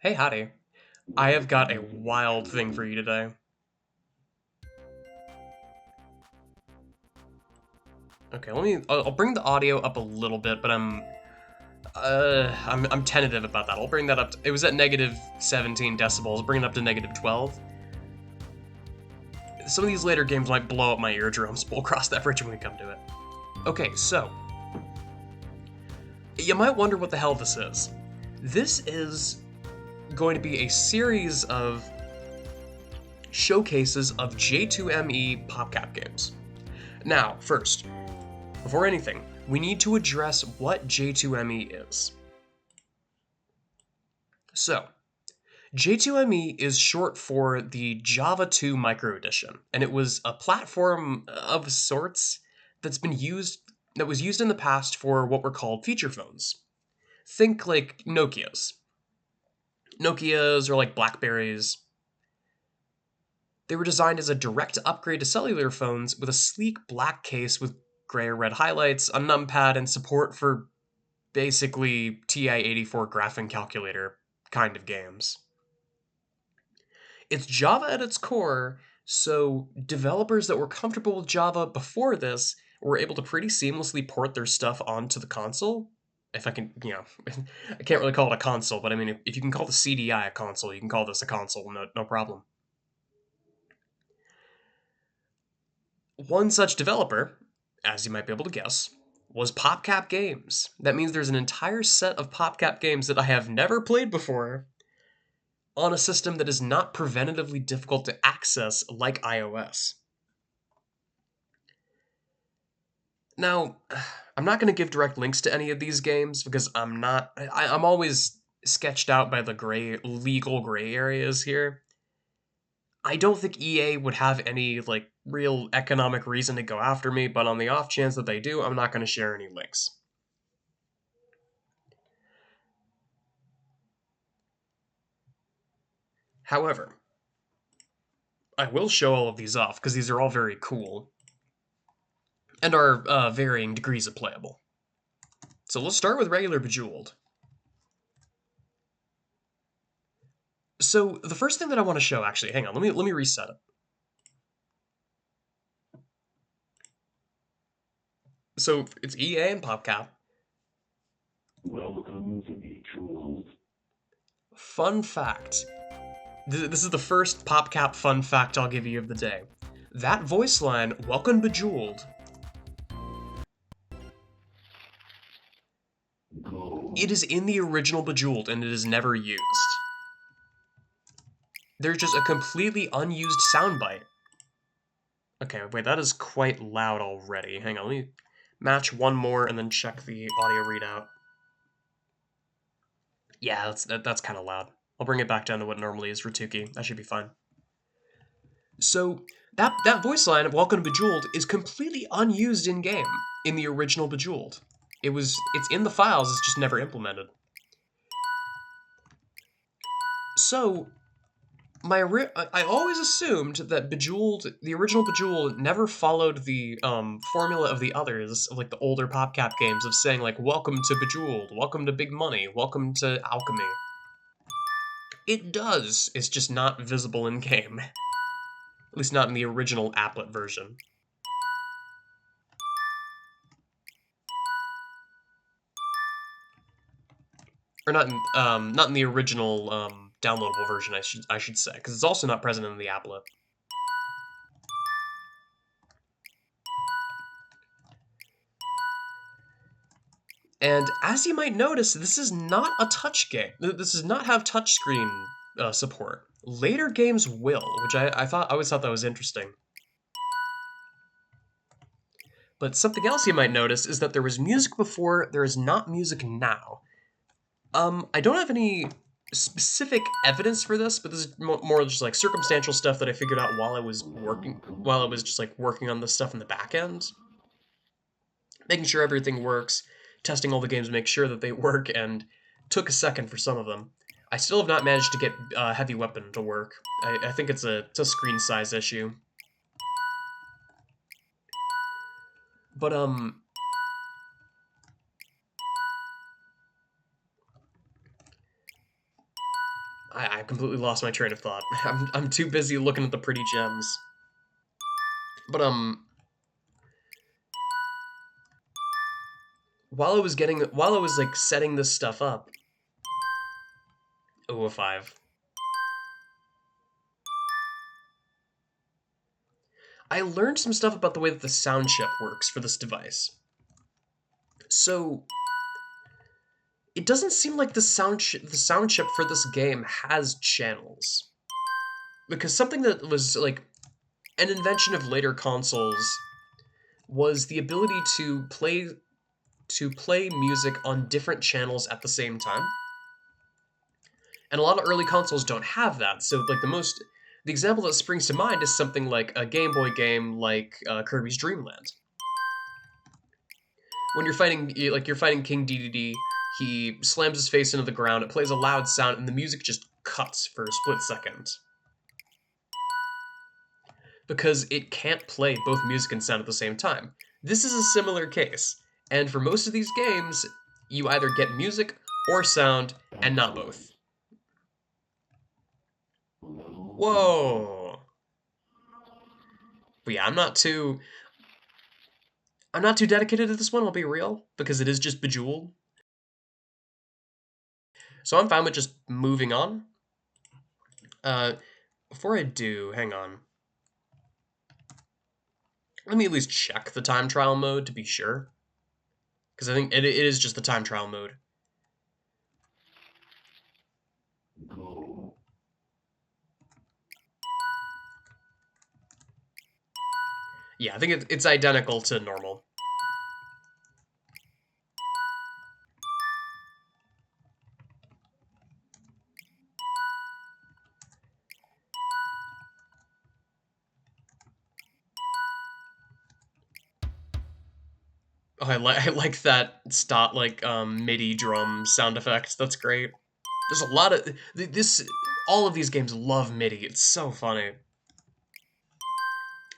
Hey, howdy. I have got a wild thing for you today. Okay, I'll bring the audio up a little bit, but I'm tentative about that. I'll bring that up. It was at negative 17 decibels. Bring it up to negative 12. Some of these later games might blow up my eardrums. We'll cross that bridge when we come to it. Okay, so you might wonder what the hell this is. This is going to be a series of showcases of J2ME PopCap games. Now, first, before anything, we need to address what J2ME is. So, J2ME is short for the Java 2 Micro Edition, and it was a platform of sorts that was used in the past for what were called feature phones. Think like Nokias. Nokias or like Blackberries. They were designed as a direct upgrade to cellular phones with a sleek black case with gray or red highlights, a numpad, and support for basically TI-84 graphing calculator kind of games. It's Java at its core, so developers that were comfortable with Java before this were able to pretty seamlessly port their stuff onto the console. If I can, I can't really call it a console, but I mean, if you can call the CDI a console, you can call this a console, no problem. One such developer, as you might be able to guess, was PopCap Games. That means there's an entire set of PopCap games that I have never played before on a system that is not preventatively difficult to access like iOS. Now, I'm not going to give direct links to any of these games because I'm always sketched out by the legal gray areas here. I don't think EA would have any real economic reason to go after me, but on the off chance that they do, I'm not going to share any links. However, I will show all of these off because these are all very cool and are varying degrees of playable. So let's start with regular Bejeweled. So the first thing that I want to show, actually, hang on, let me reset it. So it's EA and PopCap. Welcome to Bejeweled. Fun fact. This is the first PopCap fun fact I'll give you of the day. That voice line, "Welcome Bejeweled," it is in the original Bejeweled and it is never used. There's just a completely unused soundbite. Okay, wait, that is quite loud already. Hang on, let me match one more and then check the audio readout. Yeah, that's kind of loud. I'll bring it back down to what normally is for Tuki. That should be fine. So that voice line of "Welcome to Bejeweled" is completely unused in game in the original Bejeweled. It's in the files. It's just never implemented. So I always assumed that the original Bejeweled, never followed the formula of the others, of like the older PopCap games, of saying like "Welcome to Bejeweled," "Welcome to Big Money," "Welcome to Alchemy." It does. It's just not visible in game. At least not in the original applet version. Or not in the original downloadable version, I should say, because it's also not present in the applet. And as you might notice, this is not a touch game. This does not have touchscreen support. Later games will, which I always thought that was interesting. But something else you might notice is that there was music before, there is not music now. I don't have any specific evidence for this, but this is more just like circumstantial stuff that I figured out while I was just like working on this stuff in the back end. Making sure everything works, testing all the games to make sure that they work, and took a second for some of them. I still have not managed to get Heavy Weapon to work. I think it's a screen size issue. But I completely lost my train of thought. I'm too busy looking at the pretty gems. But while I was like setting this stuff up, oh, a 5. I learned some stuff about the way that the sound chip works for this device. So it doesn't seem like the sound chip for this game has channels, because something that was like an invention of later consoles was the ability to play music on different channels at the same time. And a lot of early consoles don't have that. So like the example that springs to mind is something like a Game Boy game like Kirby's Dream Land. When you're fighting King Dedede, he slams his face into the ground, it plays a loud sound, and the music just cuts for a split second. Because it can't play both music and sound at the same time. This is a similar case, and for most of these games, you either get music or sound, and not both. Whoa! But yeah, I'm not too dedicated to this one, I'll be real, because it is just Bejeweled. So I'm fine with just moving on. Before I do, hang on. Let me at least check the time trial mode to be sure. Because I think it is just the time trial mode. Yeah, I think it's identical to normal. Oh, I like that MIDI drum sound effect. That's great. There's a lot of all of these games love MIDI. It's so funny.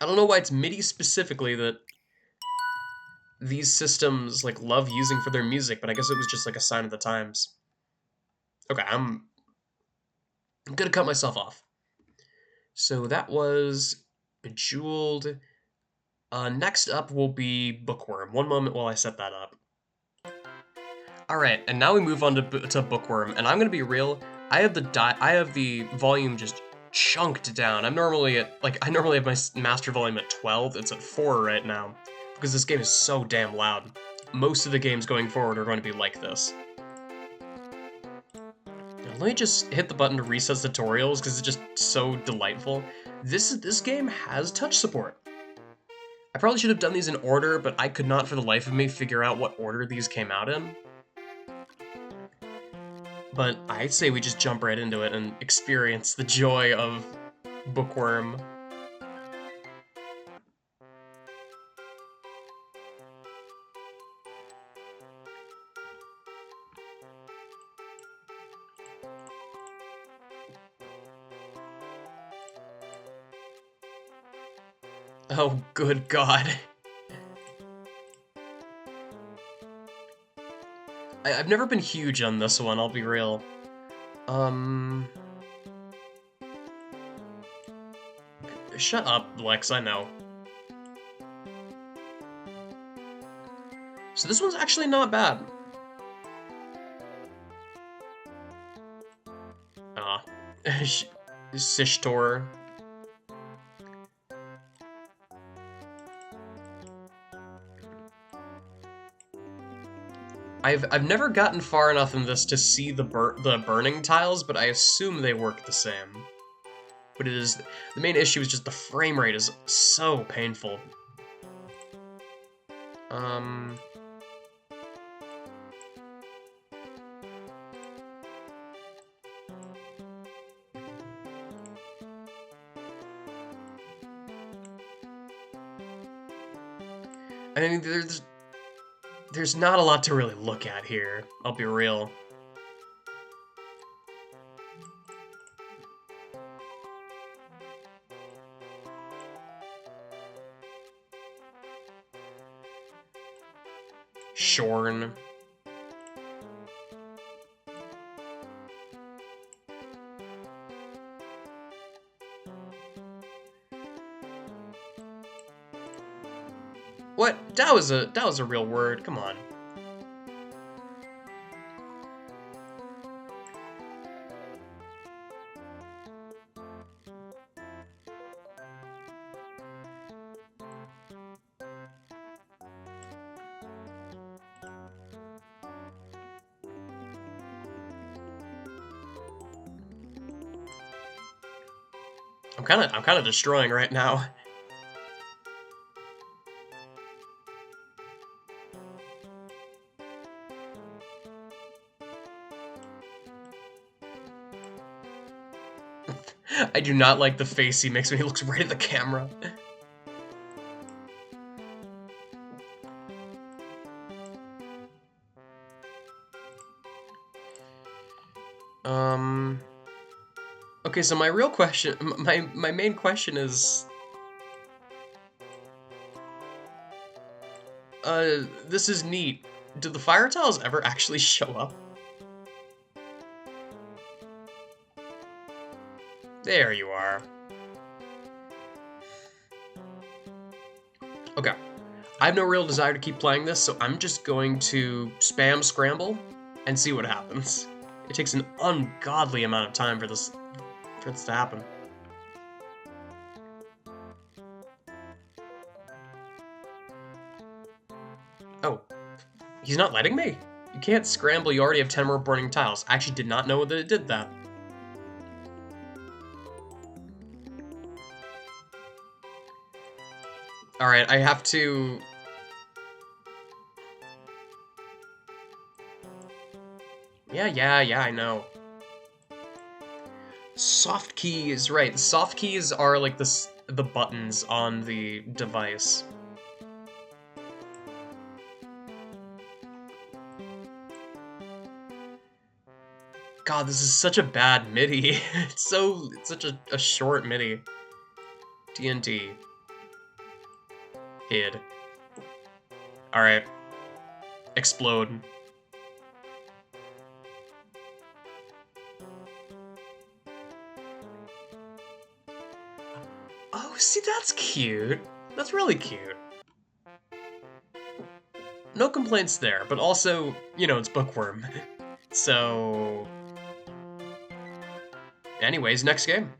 I don't know why it's MIDI specifically that these systems like love using for their music, but I guess it was just like a sign of the times. Okay, I'm gonna cut myself off. So that was Bejeweled. Next up will be Bookworm. One moment while I set that up. Alright, and now we move on to Bookworm, and I'm gonna be real, I have the volume just chunked down. I normally have my master volume at 12, it's at 4 right now, because this game is so damn loud. Most of the games going forward are going to be like this. Now, let me just hit the button to reset tutorials, because it's just so delightful. This game has touch support. I probably should have done these in order, but I could not for the life of me figure out what order these came out in. But I'd say we just jump right into it and experience the joy of Bookworm. Oh, good God. I've never been huge on this one, I'll be real. Shut up, Lex, I know. So this one's actually not bad. Sishtor. I've never gotten far enough in this to see the burning tiles, but I assume they work the same. But the main issue is just the frame rate is so painful. I mean, there's not a lot to really look at here, I'll be real. Shorn. What? That was a real word. Come on. I'm kind of destroying right now. I do not like the face he makes when he looks right at the camera. Okay, so my real question, my main question is, this is neat. Do the fire tiles ever actually show up? There you are. Okay. I have no real desire to keep playing this, so I'm just going to spam scramble and see what happens. It takes an ungodly amount of time for this to happen. Oh, he's not letting me? You can't scramble, you already have 10 more burning tiles. I actually did not know that it did that. Alright, I have to... Yeah, I know. Soft keys, right. The soft keys are like the buttons on the device. God, this is such a bad MIDI. It's such a short MIDI. TNT. Hid. Alright. Explode. Oh, see, that's cute. That's really cute. No complaints there, but also, you know, it's Bookworm. So... Anyways, next game.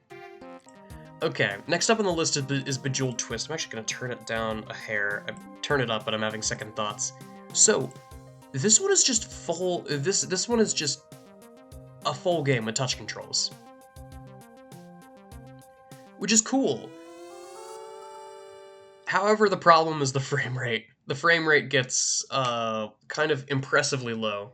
Okay, next up on the list is Bejeweled Twist. I'm actually going to turn it down a hair. I turn it up, but I'm having second thoughts. So, this one is just full... This one is just a full game with touch controls. Which is cool. However, the problem is the frame rate. The frame rate gets kind of impressively low.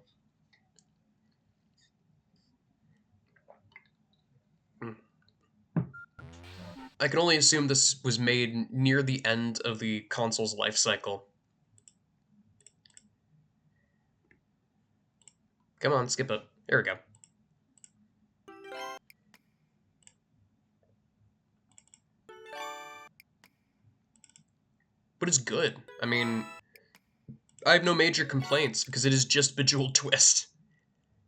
I can only assume this was made near the end of the console's life cycle. Come on, skip it. There we go. But it's good. I mean, I have no major complaints because it is just Bejeweled Twist.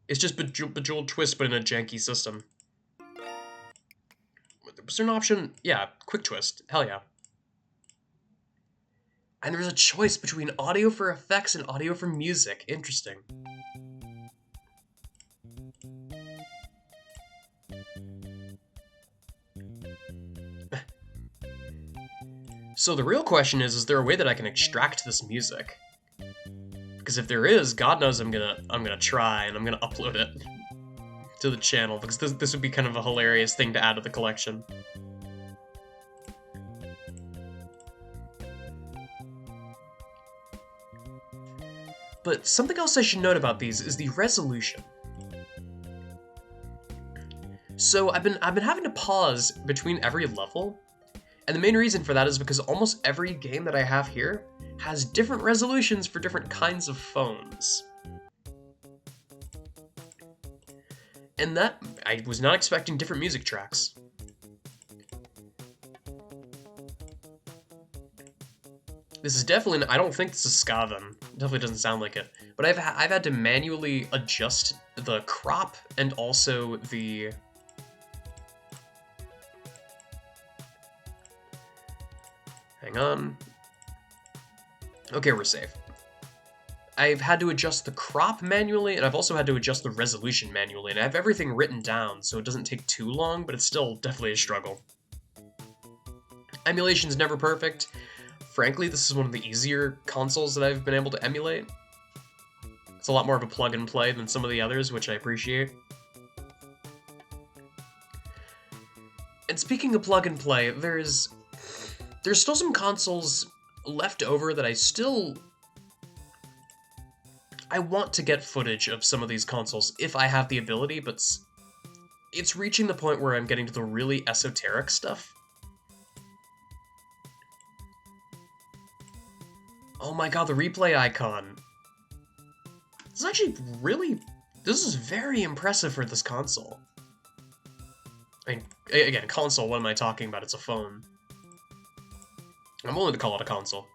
It's just Bejeweled Twist, but in a janky system. Was there an option? Yeah, quick twist. Hell yeah. And there's a choice between audio for effects and audio for music. Interesting. So the real question is there a way that I can extract this music? Because if there is, God knows I'm gonna try and I'm gonna upload it to the channel, because this would be kind of a hilarious thing to add to the collection. But something else I should note about these is the resolution. So I've been having to pause between every level, and the main reason for that is because almost every game that I have here has different resolutions for different kinds of phones. And that, I was not expecting different music tracks. This is definitely, I don't think this is Skaven. Definitely doesn't sound like it. But I've had to manually adjust the crop and also the... Hang on. Okay, we're safe. I've had to adjust the crop manually, and I've also had to adjust the resolution manually, and I have everything written down, so it doesn't take too long, but it's still definitely a struggle. Emulation's never perfect. Frankly, this is one of the easier consoles that I've been able to emulate. It's a lot more of a plug and play than some of the others, which I appreciate. And speaking of plug and play, there's still some consoles left over that I want to get footage of some of these consoles if I have the ability, but it's reaching the point where I'm getting to the really esoteric stuff. Oh my god, the replay icon. This is actually this is very impressive for this console. I mean, again, console, what am I talking about? It's a phone. I'm willing to call it a console.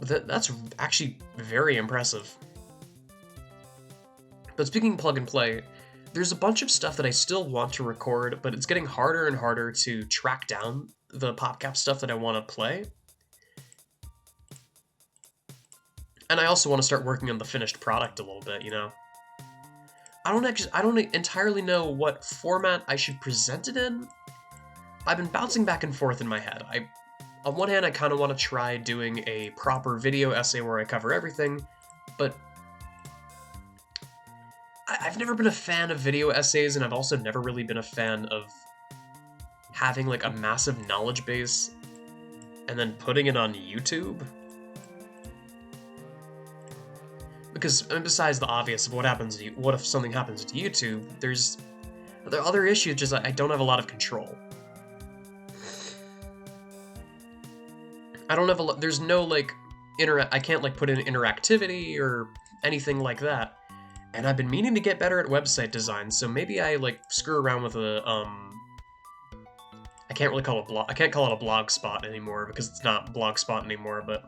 But that's actually very impressive. But speaking of plug and play, there's a bunch of stuff that I still want to record, but it's getting harder and harder to track down the PopCap stuff that I want to play. And I also want to start working on the finished product a little bit, you know? I don't entirely know what format I should present it in. I've been bouncing back and forth in my head. On one hand, I kind of want to try doing a proper video essay where I cover everything, but I've never been a fan of video essays, and I've also never really been a fan of having like a massive knowledge base and then putting it on YouTube. Because, I mean, besides the obvious of what if something happens to YouTube, there are other issues, just I don't have a lot of control. I don't have there's no, like, I can't, like, put in interactivity or anything like that. And I've been meaning to get better at website design, so maybe I, like, screw around with I can't really call it I can't call it a blog spot anymore, because it's not Blogspot anymore, but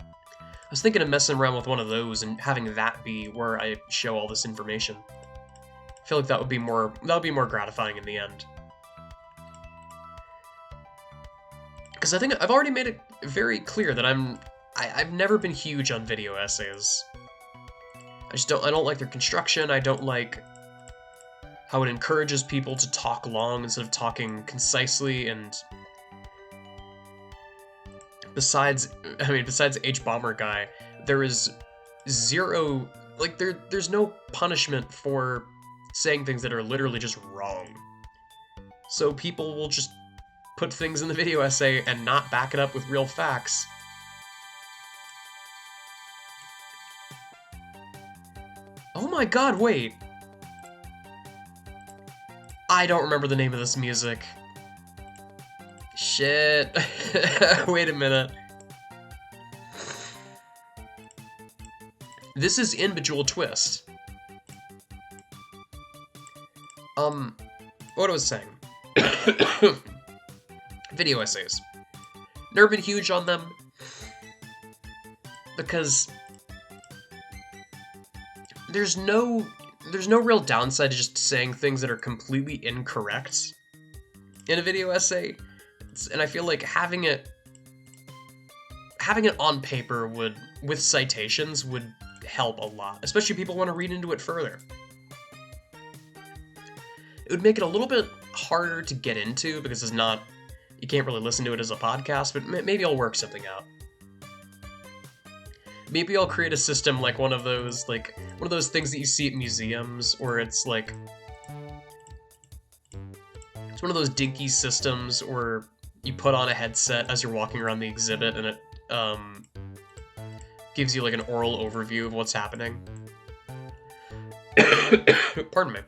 I was thinking of messing around with one of those and having that be where I show all this information. I feel like that would be more gratifying in the end. Because I think I've already made it very clear that I've never been huge on video essays. I don't like their construction. I don't like how it encourages people to talk long instead of talking concisely, and besides H-Bomber Guy, there is zero, like, there's no punishment for saying things that are literally just wrong. So people will just put things in the video essay and not back it up with real facts. Oh my god, wait. I don't remember the name of this music. Shit. Wait a minute. This is in Bejeweled Twist. What I was saying. Video essays. Never been huge on them, because there's no real downside to just saying things that are completely incorrect in a video essay. And I feel like having it on paper with citations would help a lot, especially if people want to read into it further. It would make it a little bit harder to get into, because you can't really listen to it as a podcast, but maybe I'll work something out. Maybe I'll create a system like one of those things that you see at museums, where it's like, it's one of those dinky systems where you put on a headset as you're walking around the exhibit, and it gives you like an oral overview of what's happening. Pardon me.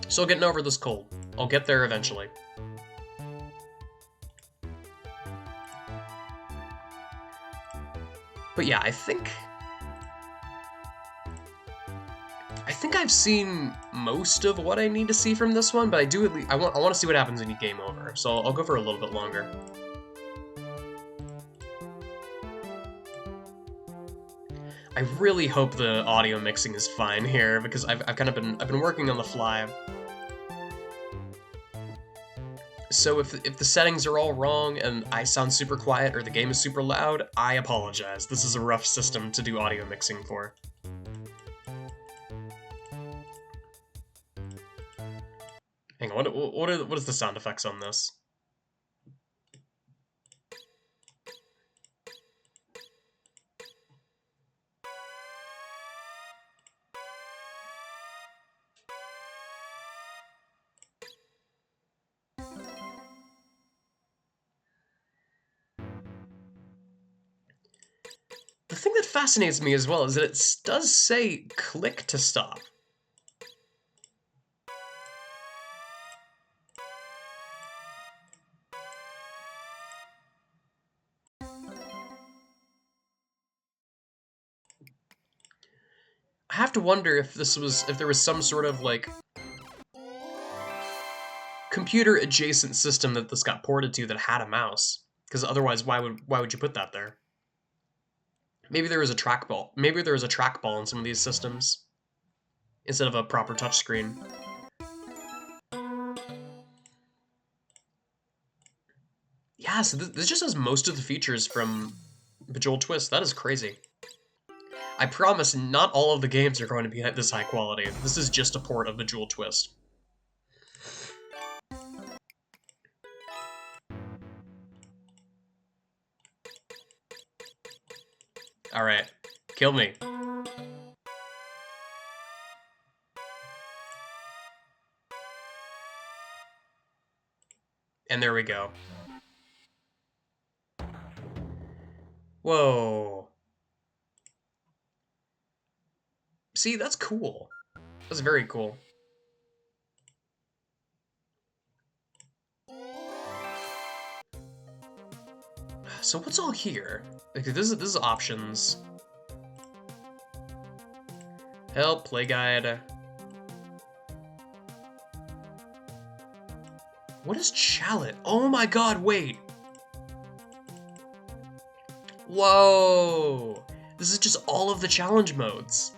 Still getting over this cold. I'll get there eventually. But yeah, I think I've seen most of what I need to see from this one, but I want to see what happens in Game Over, so I'll go for a little bit longer. I really hope the audio mixing is fine here, because I've been working on the fly. So if the settings are all wrong and I sound super quiet or the game is super loud, I apologize. This is a rough system to do audio mixing for. Hang on, what is the sound effects on this? The thing that fascinates me as well is that it does say click to stop. I have to wonder if there was some sort of like computer adjacent system that this got ported to that had a mouse. Because otherwise, why would you put that there? Maybe there was a trackball. Maybe there was a trackball in some of these systems instead of a proper touchscreen. Yeah, so this just has most of the features from Bejeweled Twist. That is crazy. I promise not all of the games are going to be at this high quality. This is just a port of Bejeweled Twist. Alright, kill me. And there we go. Whoa. See, that's cool. That's very cool. So what's all here? Okay, this is options. Help, play guide. What is Chalet? Oh my god, wait. Whoa. This is just all of the challenge modes.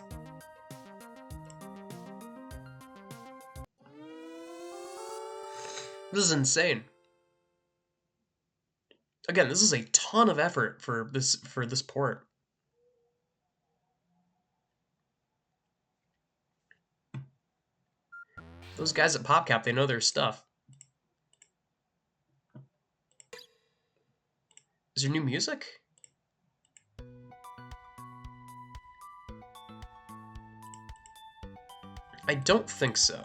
This is insane. Again, this is a ton of effort for this port. Those guys at PopCap, they know their stuff. Is there new music? I don't think so.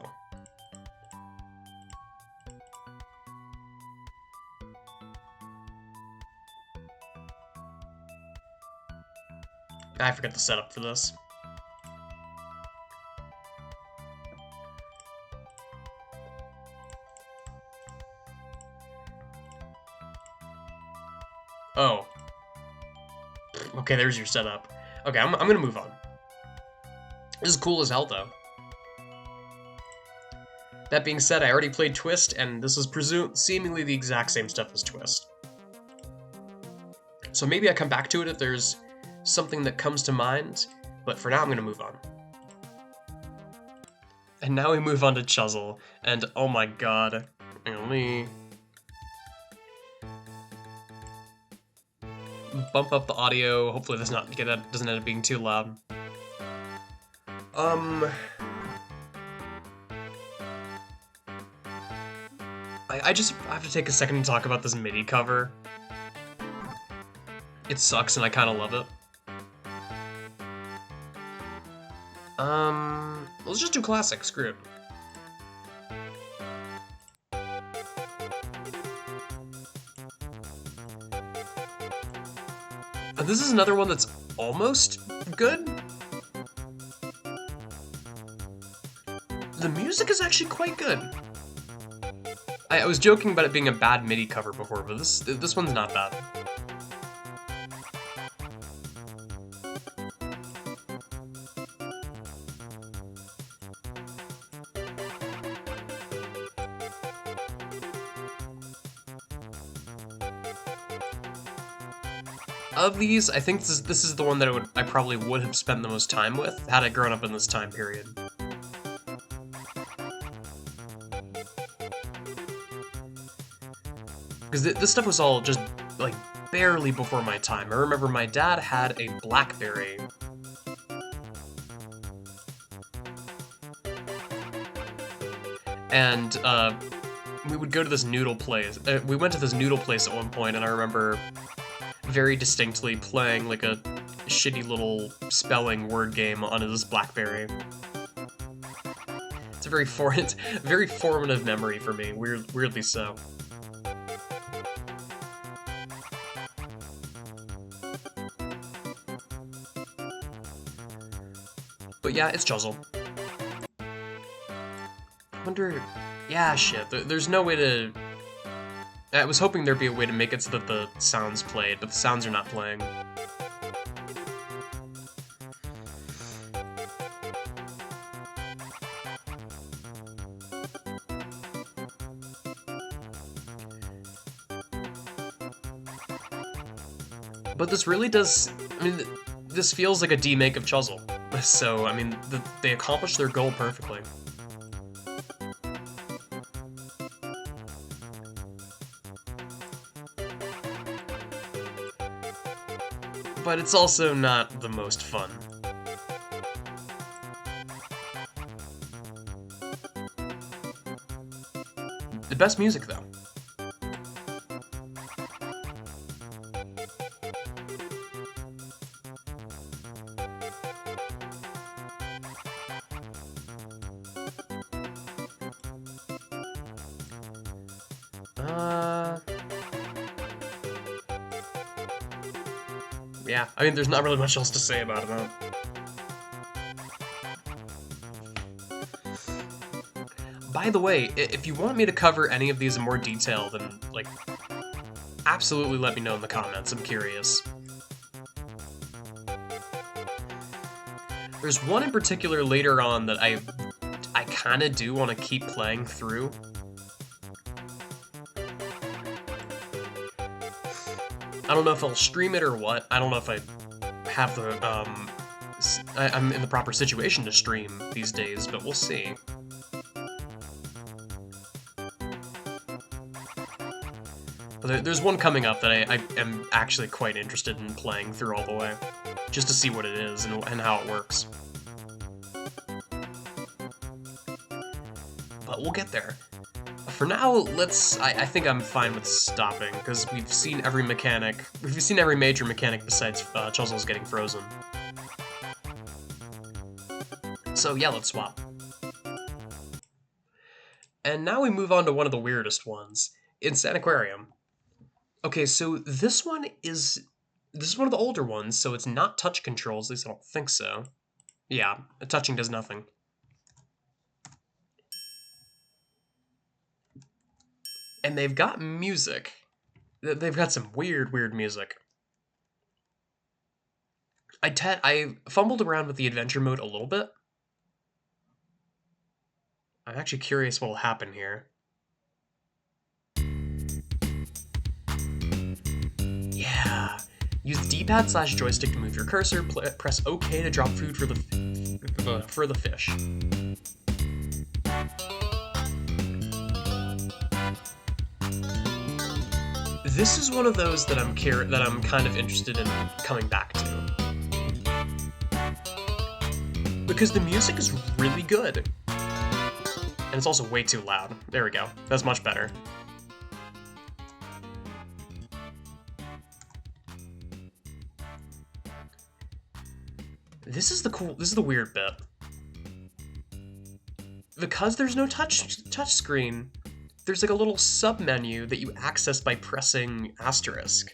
I forget the setup for this. Oh. Okay, there's your setup. Okay, I'm gonna move on. This is cool as hell, though. That being said, I already played Twist, and this is seemingly the exact same stuff as Twist. So maybe I come back to it if there's something that comes to mind, but for now I'm gonna move on. And now we move on to Chuzzle, and oh my god. Hang on, let me bump up the audio. Hopefully this doesn't end up being too loud. I just have to take a second to talk about this MIDI cover. It sucks and I kind of love it. Let's just do classic, screw it. This is another one that's almost good. The music is actually quite good. I was joking about it being a bad MIDI cover before, but this one's not bad. Of these, I think this is the one that I probably would have spent the most time with had I grown up in this time period. Because this stuff was all just, like, barely before my time. I remember my dad had a BlackBerry. And, we would go to this noodle place. We went to this noodle place at one point, and I remember very distinctly playing, like, a shitty little spelling word game on his BlackBerry. It's a very formative memory for me, weirdly so. But yeah, it's Chuzzle. I wonder... Yeah, shit, there's no way to... I was hoping there'd be a way to make it so that the sounds played, but the sounds are not playing. But this really does... I mean, this feels like a demake of Chuzzle. So, I mean, they accomplished their goal perfectly. But it's also not the most fun. The best music, though. Yeah, I mean, there's not really much else to say about it, though. By the way, if you want me to cover any of these in more detail, then, like, absolutely let me know in the comments, I'm curious. There's one in particular later on that I kinda do want to keep playing through. I don't know if I'll stream it or what. I don't know if I have the, I'm in the proper situation to stream these days, but we'll see. But there's one coming up that I am actually quite interested in playing through all the way, just to see what it is and how it works. But we'll get there. For now, I think I'm fine with stopping, because we've seen every mechanic. We've seen every major mechanic besides Chuzzle's getting frozen. So yeah, let's swap. And now we move on to one of the weirdest ones, Insaniquarium. Okay, so this one is one of the older ones, so it's not touch controls, at least I don't think so. Yeah, touching does nothing. And they've got music. They've got some weird music. I fumbled around with the adventure mode a little bit. I'm actually curious what will happen here. Yeah. Use D-pad/joystick to move your cursor. Press OK to drop food for the fish. This is one of those that I'm kind of interested in coming back to. Because the music is really good. And it's also way too loud. There we go. That's much better. This is the weird bit. Because there's no touch screen, there's like a little sub-menu that you access by pressing asterisk.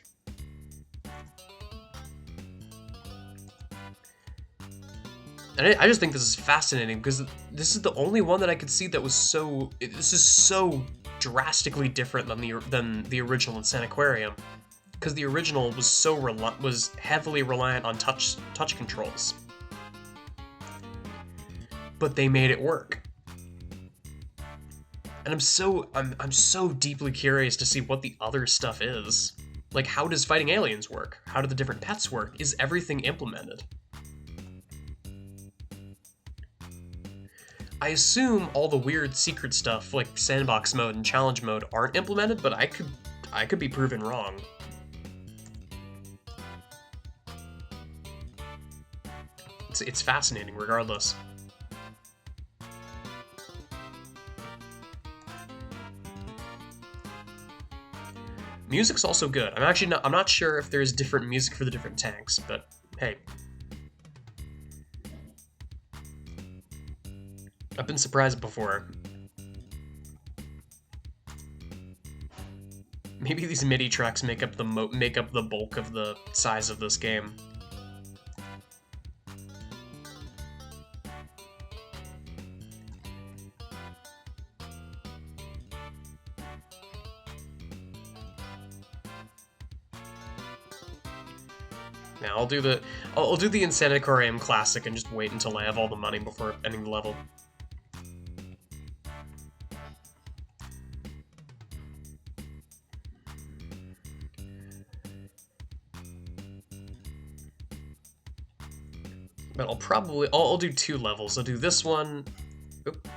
And I just think this is fascinating, because this is the only one that I could see that was so... This is so drastically different than the original Insaniquarium. Because the original was heavily reliant on touch controls. But they made it work. And I'm so deeply curious to see what the other stuff is. Like, how does fighting aliens work? How do the different pets work? Is everything implemented? I assume all the weird secret stuff, like sandbox mode and challenge mode, aren't implemented, but I I could be proven wrong. It's fascinating regardless. Music's also good. I'm not sure if there's different music for the different tanks, but hey. I've been surprised before. Maybe these MIDI tracks make up the bulk of the size of this game. Yeah, I'll do the Insaniquarium classic and just wait until I have all the money before ending the level. But I'll do 2 levels. I'll do this one. Oop.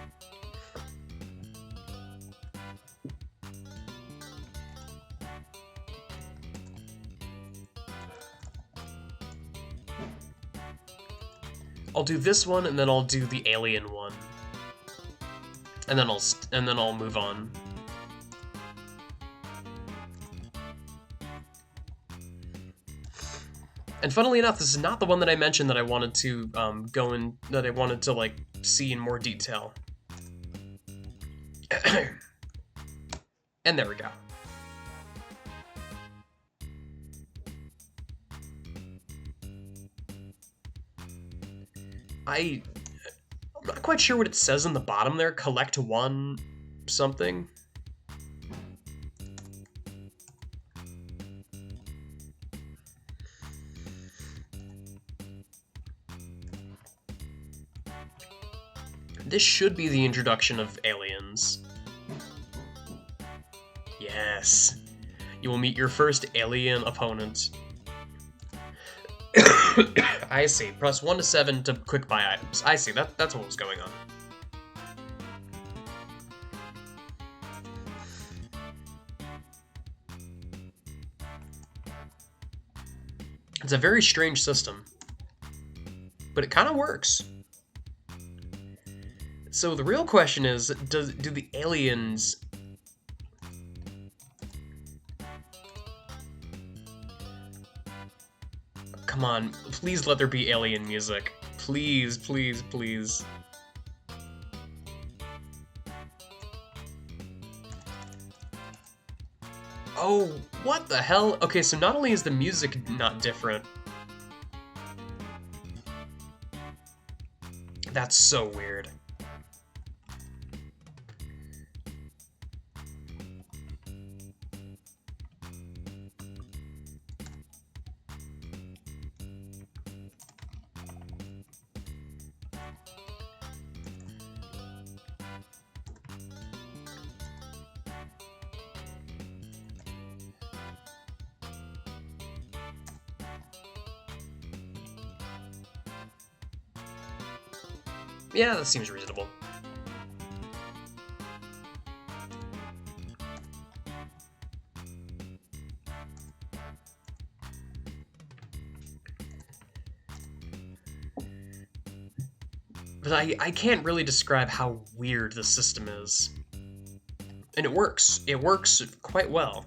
I'll do this one, and then I'll do the alien one, and then I'll move on. And funnily enough, this is not the one that I mentioned that I wanted to like see in more detail. And there we go. I'm not quite sure what it says in the bottom there. Collect 1 something. This should be the introduction of aliens. Yes. You will meet your first alien opponent. I see. Press 1 to 7 to quick buy items. I see. That's what was going on. It's a very strange system, but it kind of works. So the real question is, do the aliens... Come on, please let there be alien music. Please, please, please. Oh, what the hell? Okay, so not only is the music not different... That's so weird. Yeah, that seems reasonable. But I can't really describe how weird the system is. And it works. It works quite well.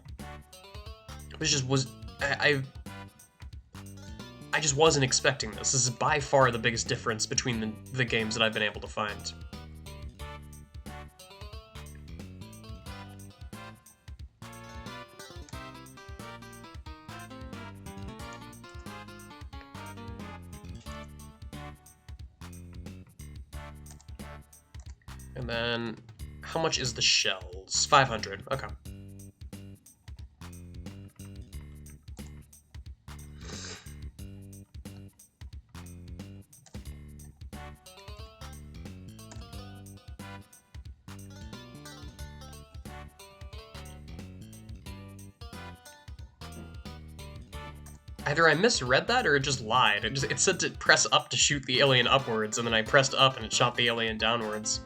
It just was... I just wasn't expecting this. This is by far the biggest difference between the games that I've been able to find. And then, how much is the shells? 500, okay. Either I misread that or it just lied. It said to press up to shoot the alien upwards, and then I pressed up and it shot the alien downwards.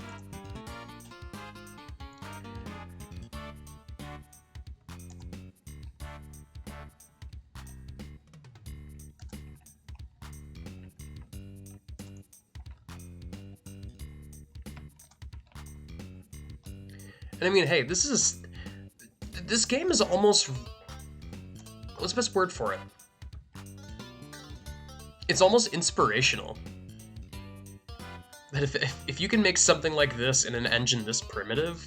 And I mean, hey, this game is almost, what's the best word for it? It's almost inspirational. That if you can make something like this in an engine this primitive,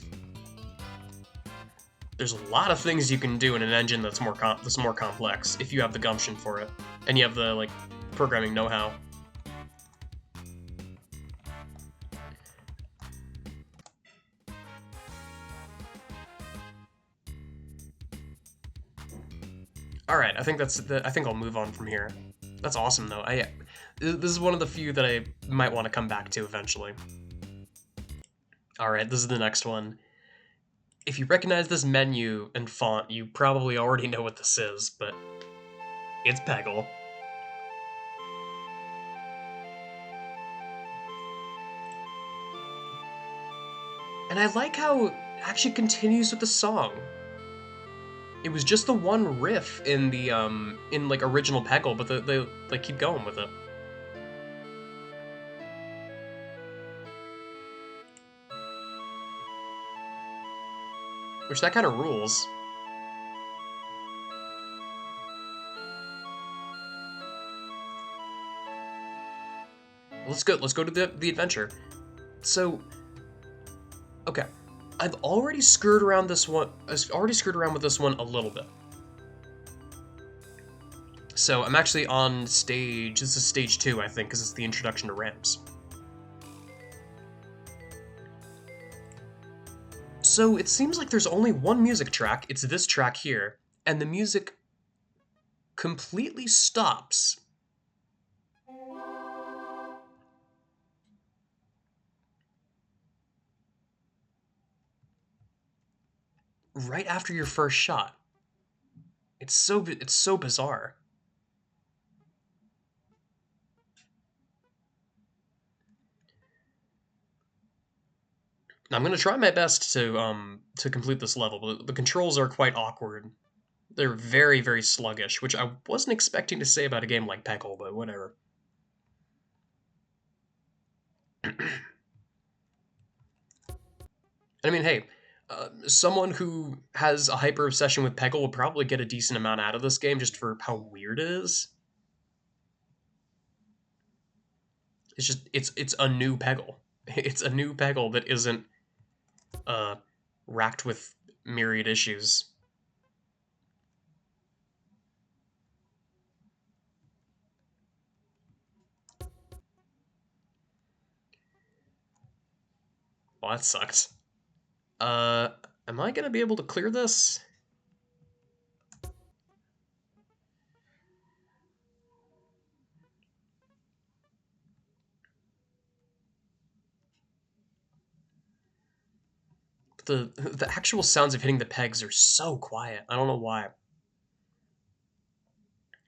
there's a lot of things you can do in an engine that's more complex if you have the gumption for it and you have the like programming know-how. All right, I think I think I'll move on from here. That's awesome though. This is one of the few that I might want to come back to eventually. All right, this is the next one. If you recognize this menu and font, you probably already know what this is, but it's Peggle. And I like how it actually continues with the song. It was just the one riff in the in like original Peggle, but they keep going with it. Which that kind of rules. Let's go to the adventure. So, okay, I've already screwed around this one. I've already screwed around with this one a little bit. So I'm actually on stage. This is stage 2, I think, because it's the introduction to ramps. So it seems like there's only one music track. It's this track here, and the music completely stops. Right after your first shot. It's so bizarre. I'm gonna try my best to complete this level, but the controls are quite awkward. They're very sluggish, which I wasn't expecting to say about a game like Peggle, but whatever. I mean, hey, someone who has a hyper obsession with Peggle will probably get a decent amount out of this game just for how weird it is. It's a new Peggle. It's a new Peggle that isn't racked with myriad issues. Well, that sucked. Am I gonna be able to clear this? The actual sounds of hitting the pegs are so quiet. I don't know why.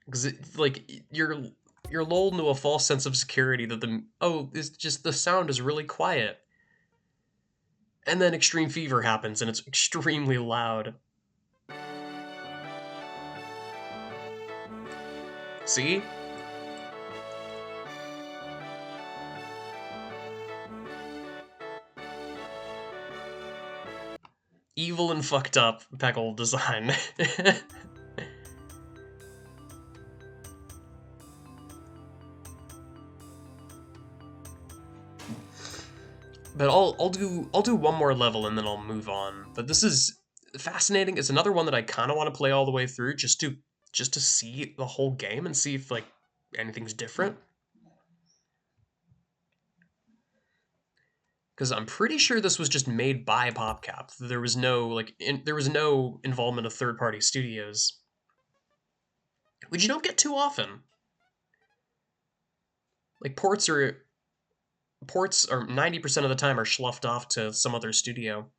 Because like you're lulled into a false sense of security that it's just the sound is really quiet, and then extreme fever happens and it's extremely loud. See? Evil and fucked up Peggle design. But I'll do one more level and then I'll move on. But this is fascinating. It's another one that I kind of want to play all the way through just to see the whole game and see if like anything's different. Because I'm pretty sure this was just made by PopCap. There was no there was no involvement of third-party studios, which you don't get too often. Like ports are 90% of the time are sloughed off to some other studio.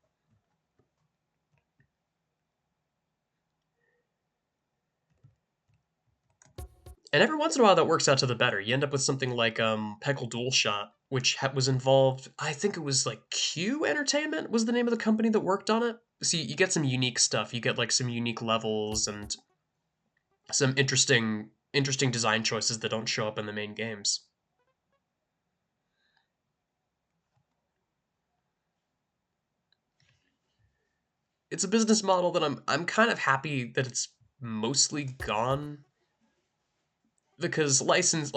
And every once in a while that works out to the better. You end up with something like Peggle Dual Shot, which was involved, I think it was like Q Entertainment was the name of the company that worked on it. See, you get some unique stuff. You get like some unique levels and some interesting design choices that don't show up in the main games. it's a business model that I'm kind of happy that it's mostly gone, because licensed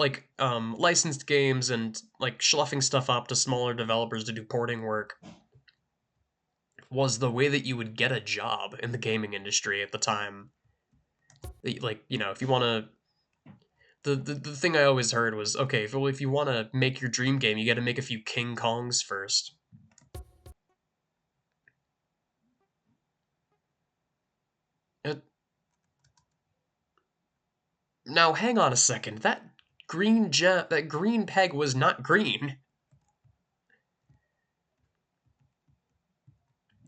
games and like schluffing stuff up to smaller developers to do porting work was the way that you would get a job in the gaming industry at the time. Like, if you want to, the thing I always heard was, okay, if you want to make your dream game, you got to make a few King Kongs first. It, Now hang on a second. That green peg was not green.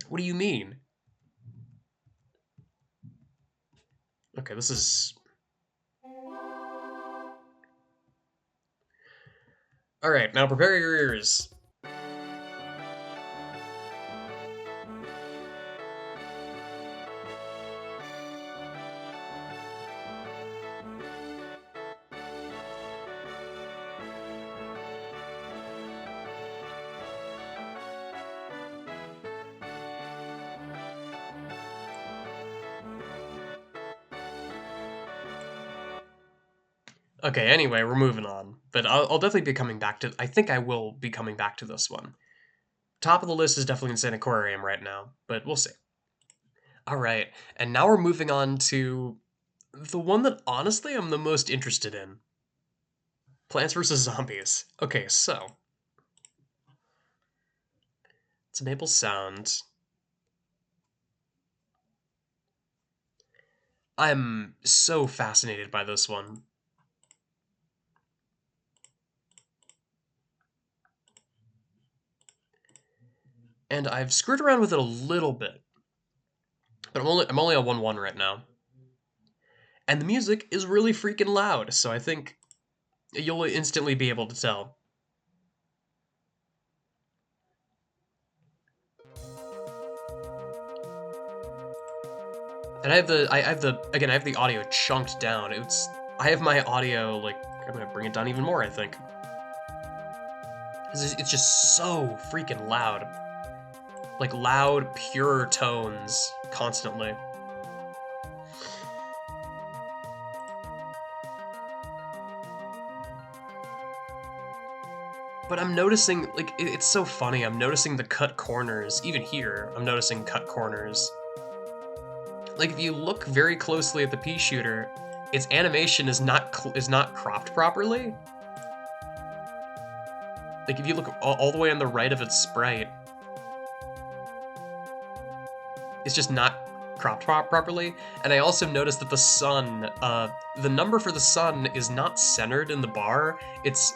What do you mean? Okay, this is... Alright, now prepare your ears. Okay, anyway, we're moving on. But I'll definitely be coming back to... I think I will be coming back to this one. Top of the list is definitely Insaniquarium right now, but we'll see. Alright, and now we're moving on to the one that honestly I'm the most interested in. Plants vs. Zombies. Okay, so... let's enable sound. I'm so fascinated by this one. And I've screwed around with it a little bit. But I'm only on 1.1 right now. And the music is really freaking loud, so I think you'll instantly be able to tell. And I have the audio chunked down. I have my audio, like, I'm gonna bring it down even more, I think. It's just so freaking loud. Like, loud, pure tones, constantly. But I'm noticing, like, it's so funny, I'm noticing the cut corners, even here, I'm noticing cut corners. Like, if you look very closely at the pea shooter, its animation is not cropped properly. Like, if you look all the way on the right of its sprite, it's just not cropped properly. And I also noticed that the sun, the number for the sun is not centered in the bar. It's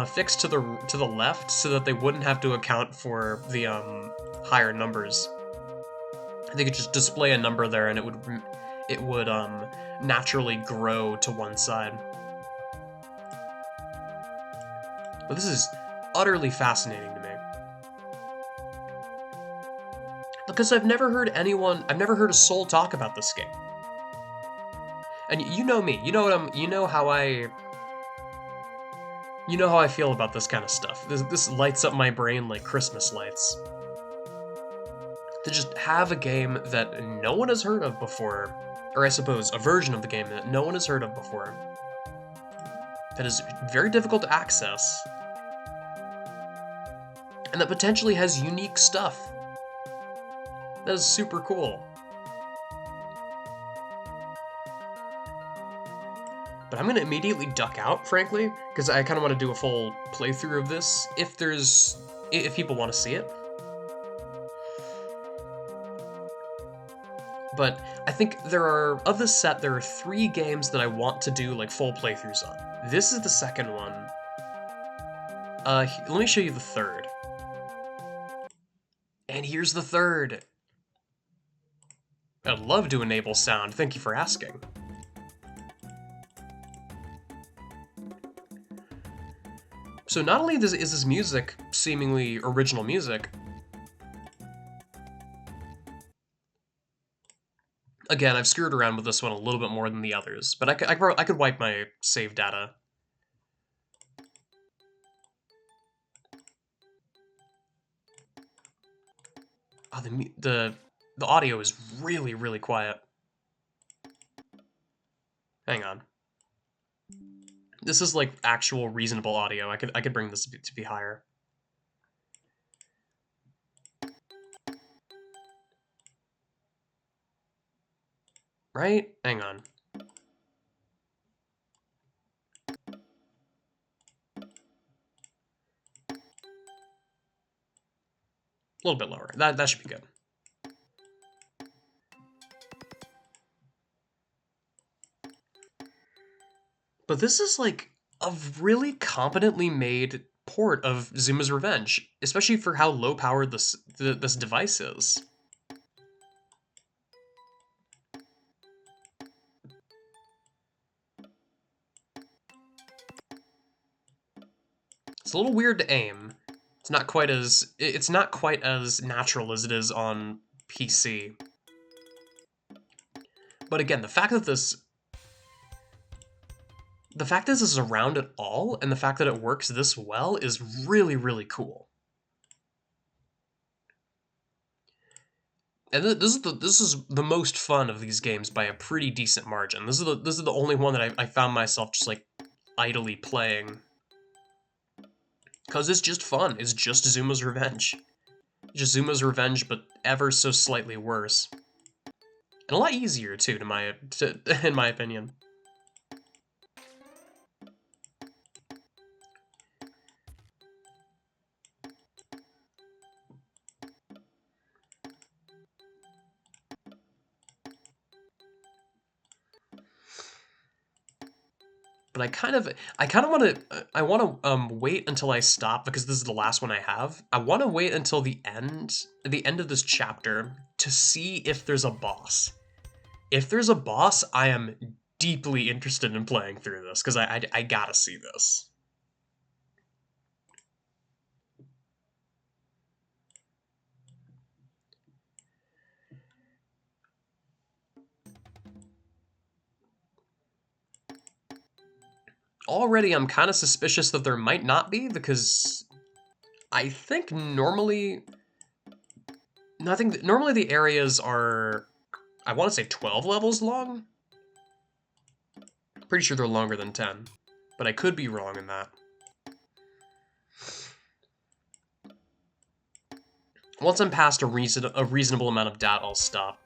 fixed to the left so that they wouldn't have to account for the higher numbers. They could just display a number there, and it would naturally grow to one side. But this is utterly fascinating to me. Because I've never heard a soul talk about this game. And you know me, you know how I feel about this kind of stuff. This lights up my brain like Christmas lights. To just have a game that no one has heard of before, or I suppose a version of the game that no one has heard of before, that is very difficult to access, and that potentially has unique stuff. That is super cool. But I'm gonna immediately duck out, frankly, because I kind of want to do a full playthrough of this if people want to see it. But I think of this set, there are 3 games that I want to do like full playthroughs on. This is the second one. Let me show you the third. And here's the third. I'd love to enable sound, thank you for asking. So not only is this music seemingly original music, again, I've screwed around with this one a little bit more than the others, but I could wipe my save data. Oh, the audio is really, really quiet. Hang on. This is like actual reasonable audio. I could bring this to be higher. Right? Hang on. A little bit lower. That should be good. But this is like a really competently made port of Zuma's Revenge, especially for how low powered this device is. It's a little weird to aim. It's not quite as natural as it is on PC. But again, the fact that this is around at all, and the fact that it works this well is really, really cool. And this is the most fun of these games by a pretty decent margin. This is the only one that I found myself just like idly playing. Because it's just fun. It's just Zuma's Revenge. Just Zuma's Revenge, but ever so slightly worse. And a lot easier, too, in my opinion. But I want to wait until I stop, because this is the last one I have. I want to wait until the end of this chapter to see if there's a boss. If there's a boss, I am deeply interested in playing through this, because I gotta see this. Already, I'm kind of suspicious that there might not be, because I think normally the areas are, I want to say 12 levels long? Pretty sure they're longer than 10, but I could be wrong in that. Once I'm past a reasonable amount of data, I'll stop.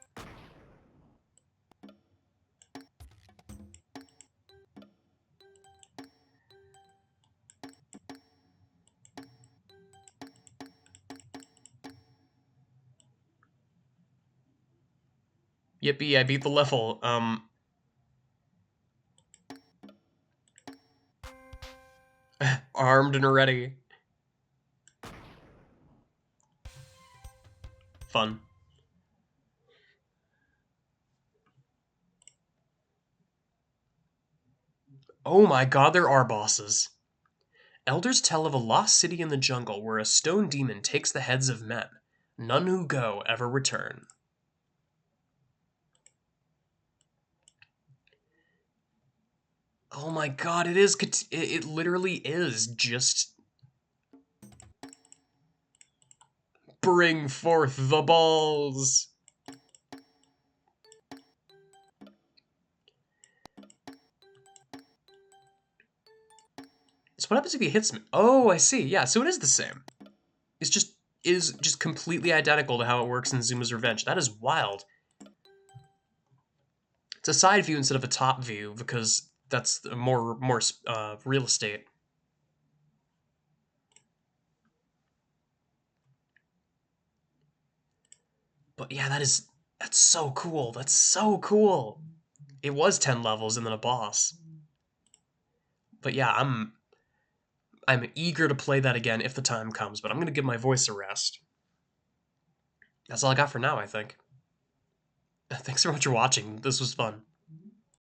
Yippee, I beat the level. Armed and ready. Fun. Oh my god, there are bosses. Elders tell of a lost city in the jungle where a stone demon takes the heads of men. None who go ever return. Oh my god, it literally is just... Bring forth the balls! So what happens if he hits me? Oh, I see. Yeah, so it is the same. It's just completely identical to how it works in Zuma's Revenge. That is wild. It's a side view instead of a top view, because that's more real estate. But yeah, that's so cool. That's so cool. It was 10 levels and then a boss. But yeah, I'm eager to play that again if the time comes, but I'm going to give my voice a rest. That's all I got for now, I think. Thanks so much for watching. This was fun.